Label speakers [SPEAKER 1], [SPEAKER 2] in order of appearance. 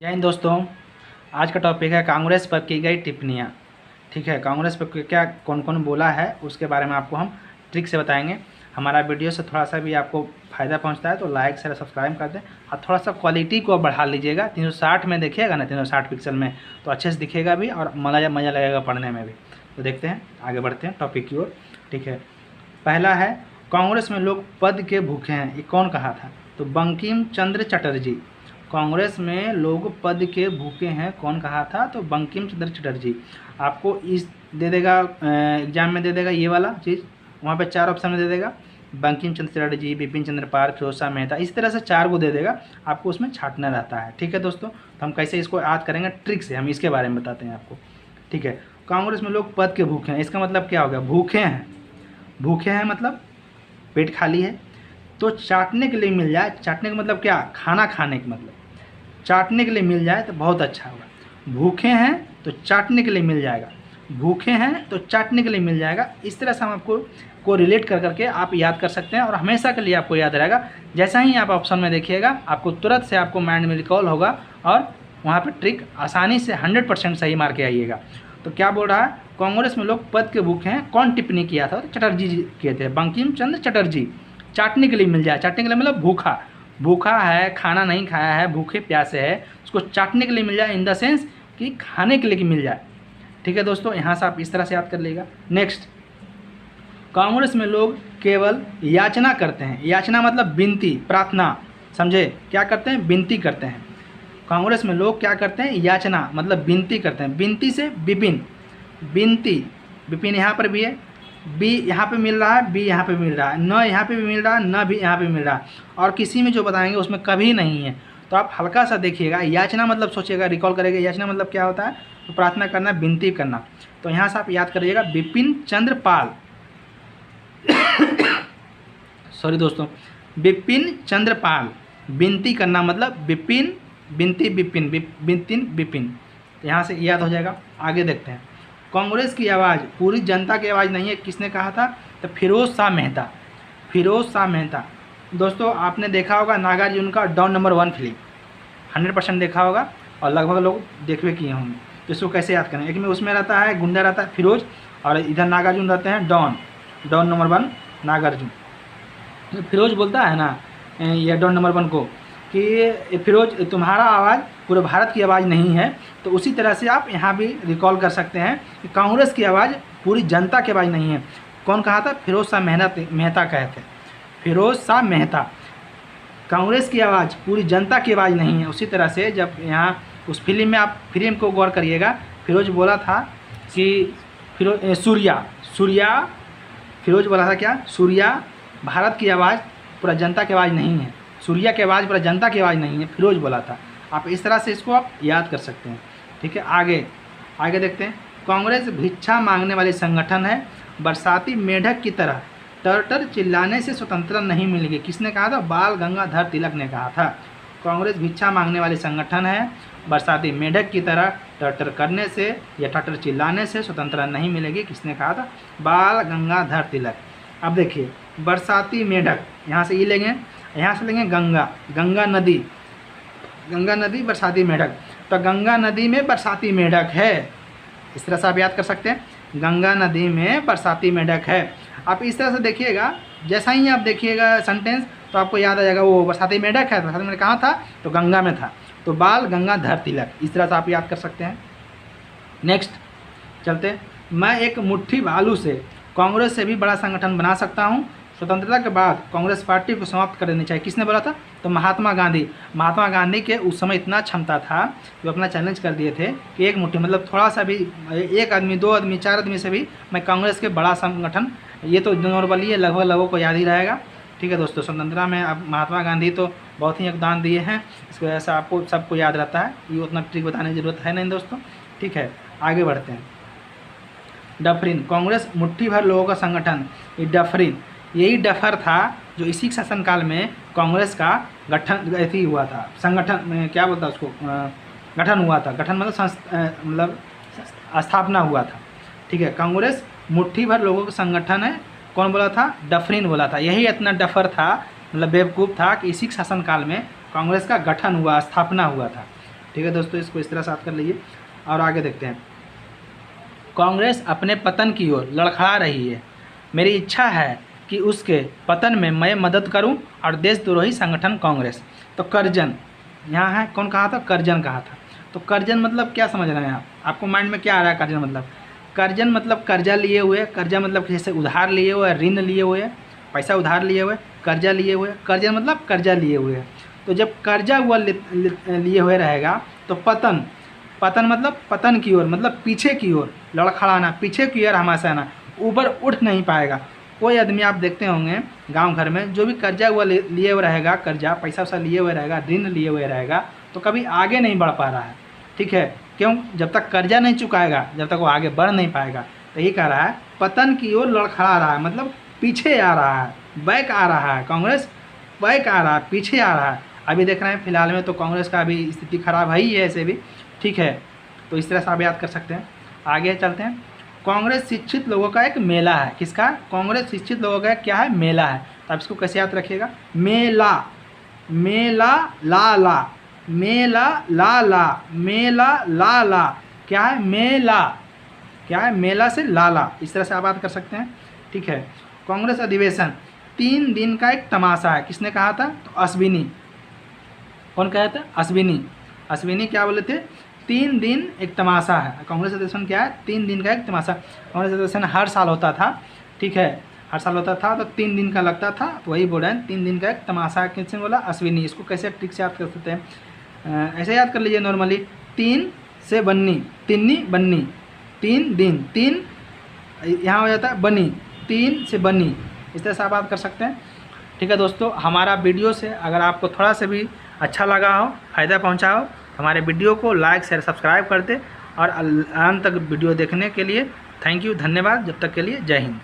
[SPEAKER 1] जय हिंद दोस्तों। आज का टॉपिक है कांग्रेस पर की गई टिप्पणियाँ। ठीक है, कांग्रेस पर क्या कौन कौन बोला है उसके बारे में आपको हम ट्रिक से बताएंगे। हमारा वीडियो से थोड़ा सा भी आपको फ़ायदा पहुंचता है तो लाइक शेयर सब्सक्राइब कर दें और थोड़ा सा क्वालिटी को बढ़ा लीजिएगा। 360 में देखिएगा ना, 360 पिक्सल में, तो अच्छे से दिखेगा भी और मज़ा लगेगा पढ़ने में भी। तो देखते हैं, आगे बढ़ते हैं टॉपिक की ओर। ठीक है, पहला है कांग्रेस में लोग पद के भूखे हैं। ये कौन कहा था? तो बंकिम चंद्र चटर्जी। कांग्रेस में लोग पद के भूखे हैं, कौन कहा था? तो बंकिम चंद्र चटर्जी। आपको इस दे देगा एग्जाम में, दे देगा ये वाला चीज़, वहाँ पे 4 ऑप्शन में दे देगा, बंकिम चंद्र चटर्जी, बिपिन चंद्र पाल, फिरोज शाह मेहता, इस तरह से 4 को दे देगा। आपको उसमें छांटना रहता है। ठीक है दोस्तों, तो हम कैसे इसको याद करेंगे ट्रिक से, हम इसके बारे में बताते हैं आपको। ठीक है, कांग्रेस में लोग पद के भूखे हैं, इसका मतलब क्या हो गया? भूखे हैं, भूखे हैं मतलब पेट खाली है, तो चाटने के लिए मिल जाए। चाटने का मतलब क्या? खाना खाने का मतलब। चाटने के लिए मिल जाए तो बहुत अच्छा होगा। भूखे हैं तो चाटने के लिए मिल जाएगा, भूखे हैं तो चाटने के लिए मिल जाएगा। इस तरह से हम आपको रिलेट कर करके आप याद कर सकते हैं और हमेशा के लिए आपको याद रहेगा। जैसा ही आप ऑप्शन में देखिएगा, आपको तुरंत से आपको माइंड में रिकॉल होगा और वहाँ पर ट्रिक आसानी से 100% सही मार के आइएगा। तो क्या बोल रहा है? कांग्रेस में लोग पद के भूखे हैं, कौन टिप्पणी किया था? तो चटर्जी जी किए थे, बंकिम चंद्र चटर्जी। चाटने के लिए मिल जाए, चाटने के लिए मतलब भूखा, भूखा है, खाना नहीं खाया है, भूखे प्यासे है, उसको चाटने के लिए मिल जाए, इन द सेंस कि खाने के लिए मिल जाए। ठीक है दोस्तों, यहाँ से आप इस तरह से याद कर लीजिएगा। नेक्स्ट, कांग्रेस में लोग केवल याचना करते हैं। याचना मतलब विनती, प्रार्थना, समझे? क्या करते हैं? विनती करते हैं। कांग्रेस में लोग क्या करते हैं? याचना मतलब विनती करते हैं। विनती से विपिन, विनती, विपिन यहाँ पर भी है, बी यहाँ पे मिल रहा है, बी यहाँ पे मिल रहा है, न यहाँ पे भी मिल रहा है, न भी यहाँ पे मिल रहा है, और किसी में जो बताएंगे उसमें कभी नहीं है। तो आप हल्का सा देखिएगा। याचना मतलब सोचिएगा, रिकॉल करेगा, याचना मतलब क्या होता है? तो प्रार्थना करना, विनती करना। तो यहाँ से आप याद करिएगा, बिपिन चंद्र पाल सॉरी दोस्तों, बिपिन चंद्र पाल। विनती करना मतलब विपिन, विनती विपिन, विपिन विपिन। यहाँ से याद हो जाएगा। आगे देखते हैं, कांग्रेस की आवाज़ पूरी जनता की आवाज़ नहीं है, किसने कहा था? तो फिरोज शाह मेहता। फिरोज शाह मेहता। दोस्तों आपने देखा होगा नागार्जुन का डॉन नंबर 1 फिल्म, 100% देखा होगा और लगभग लोग देखवे किए होंगे। तो इसको कैसे याद करें? एक में उसमें रहता है गुंडा, रहता है फिरोज, और इधर नागार्जुन रहते हैं डॉन, डॉन नंबर 1 नागार्जुन। तो फिरोज बोलता है ना ये डॉन नंबर 1 को कि फिरोज तुम्हारा आवाज़ पूरे भारत की आवाज़ नहीं है। तो उसी तरह से आप यहाँ भी रिकॉल कर सकते हैं कि कांग्रेस की आवाज़ पूरी जनता की आवाज़ नहीं है। कौन कहा था? फिरोज शाह मेहता कहे थे, फिरोज शाह मेहता। कांग्रेस की आवाज़ पूरी जनता की आवाज़ नहीं है। उसी तरह से जब यहाँ उस फिल्म में आप फिल्म को गौर करिएगा, फिरोज बोला था कि सूर्या, फिरोज बोला था क्या? सूर्या भारत की आवाज़ पूरा जनता की आवाज़ नहीं है, सूर्या की आवाज़ पूरा जनता की आवाज़ नहीं है, फिरोज बोला था। आप इस तरह से इसको आप याद कर सकते हैं। ठीक है, आगे देखते हैं। कांग्रेस भिक्षा मांगने वाली संगठन है, बरसाती मेढक की तरह टर चिल्लाने से स्वतंत्रता नहीं मिलेगी। किसने कहा था? बाल गंगाधर तिलक ने कहा था। कांग्रेस भिक्षा मांगने वाली संगठन है, बरसाती मेढक की तरह टर करने से या टर चिल्लाने से स्वतंत्रता नहीं मिलेगी। किसने कहा था? बाल गंगाधर तिलक। अब देखिए, बरसाती मेढक, यहाँ से ये लेंगे, यहाँ से लेंगे गंगा, गंगा नदी बरसाती मेढक। तो गंगा नदी में बरसाती मेढक है, इस तरह से आप याद कर सकते हैं, गंगा नदी में बरसाती मेढक है। आप इस तरह से देखिएगा, जैसा ही आप देखिएगा सेंटेंस तो आपको याद आ जाएगा वो बरसाती मेढक है। बरसाती मेढक कहाँ था? तो गंगा में था। तो बाल गंगाधर तिलक, इस तरह से आप याद कर सकते हैं। नेक्स्ट चलते, मैं एक मुट्ठी भालू से कांग्रेस से भी बड़ा संगठन बना सकता हूँ। स्वतंत्रता के बाद कांग्रेस पार्टी को समाप्त कर देनी चाहिए। किसने बोला था? तो महात्मा गांधी। महात्मा गांधी के उस समय इतना क्षमता था कि अपना चैलेंज कर दिए थे कि एक मुट्ठी मतलब थोड़ा सा भी, 1 आदमी 2 आदमी 4 आदमी से भी मैं कांग्रेस के बड़ा संगठन, ये तो नॉर्मली है, लगभग लोगों को याद ही रहेगा। ठीक है दोस्तों, स्वतंत्रता में अब महात्मा गांधी तो बहुत ही योगदान दिए हैं, इसकी वजह से आपको सबको याद रहता है, ये उतना ट्रिक बताने की जरूरत है नहीं दोस्तों। ठीक है, आगे बढ़ते हैं। डफरिन, कांग्रेस मुट्ठी भर लोगों का संगठन। ये डफरिन, यही डफर था जो इसी शासनकाल में कांग्रेस का गठन ऐसी हुआ था, संगठन में क्या बोलता उसको, गठन हुआ था। गठन मतलब स्थापना हुआ था। ठीक है, कांग्रेस मुट्ठी भर लोगों का संगठन है। कौन बोला था? डफरिन बोला था। यही इतना डफर था, मतलब बेवकूफ़ था कि इसी शासनकाल में कांग्रेस का गठन हुआ, स्थापना हुआ था। ठीक है दोस्तों, इसको इस तरह से याद कर लीजिए। और आगे देखते हैं। कांग्रेस अपने पतन की ओर लड़खड़ा रही है, मेरी इच्छा है कि उसके पतन में मैं मदद करूं और देशद्रोही संगठन कांग्रेस। तो करजन यहाँ है, कौन कहा था? करजन कहा था। तो करजन मतलब क्या समझ रहे हैं आप? आपको माइंड में क्या आ रहा है करजन मतलब? करजन मतलब कर्जा लिए हुए, कर्जा मतलब जैसे उधार लिए हुए, ऋण लिए हुए, पैसा उधार लिए हुए, कर्जा लिए हुए। करजन मतलब कर्जा लिए हुए। तो जब कर्जा हुआ लिए हुए रहेगा तो पतन, पतन मतलब पतन की ओर, मतलब पीछे की ओर, लड़खड़ाना, पीछे की ओर हमाशा आना, ऊपर उठ नहीं पाएगा। कोई आदमी आप देखते होंगे गांव घर में, जो भी कर्जा हुआ लिए हुए रहेगा, कर्जा पैसा वैसा लिए हुए रहेगा, ऋण लिए हुए रहेगा, तो कभी आगे नहीं बढ़ पा रहा है। ठीक है, क्यों? जब तक कर्जा नहीं चुकाएगा, जब तक वो आगे बढ़ नहीं पाएगा। तो यही कह रहा है पतन की ओर लड़खड़ा रहा है, मतलब पीछे आ रहा है, बैक आ रहा है, कांग्रेस बैक आ रहा है, पीछे आ रहा है। अभी देख रहे हैं फिलहाल में तो कांग्रेस का अभी स्थिति खराब है ही है ऐसे भी। ठीक है, तो इस तरह से आप याद कर सकते हैं। आगे चलते हैं। कांग्रेस शिक्षित लोगों का एक मेला है। किसका? कांग्रेस शिक्षित लोगों का क्या है? मेला है। तो आप इसको कैसे याद रखिएगा? मेला, मेला ला ला, मेला ला ला, मेला ला ला, क्या है? मेला, क्या है? मेला से लाला, इस तरह से आप बात कर सकते हैं। ठीक है, कांग्रेस अधिवेशन 3 दिन का एक तमाशा है। किसने कहा था? तो अश्विनी। कौन कहा था? अश्विनी। अश्विनी क्या बोले थे? 3 दिन एक तमाशा है। कांग्रेस अधिवेशन क्या है? 3 दिन का एक तमाशा। कांग्रेस अधिवेशन हर साल होता था। ठीक है, हर साल होता था, तो 3 दिन का लगता था, तो वही बोल रहे हैं 3 दिन का एक तमाशा। किसने बोला? अश्विनी। इसको कैसे ट्रिक से याद कर सकते हैं? ऐसे याद कर लीजिए नॉर्मली, 3 से बन्नी, तिन्नी बन्नी, 3 दिन, 3 यहाँ हो जाता है बनी, 3 से बनी, इस तरह से आप बात कर सकते हैं। ठीक है दोस्तों, हमारा वीडियो से अगर आपको थोड़ा सा भी अच्छा लगा हो, फ़ायदा पहुंचा हो, हमारे वीडियो को लाइक शेयर सब्सक्राइब कर दे। और अंत तक वीडियो देखने के लिए थैंक यू, धन्यवाद। जब तक के लिए जय हिंद।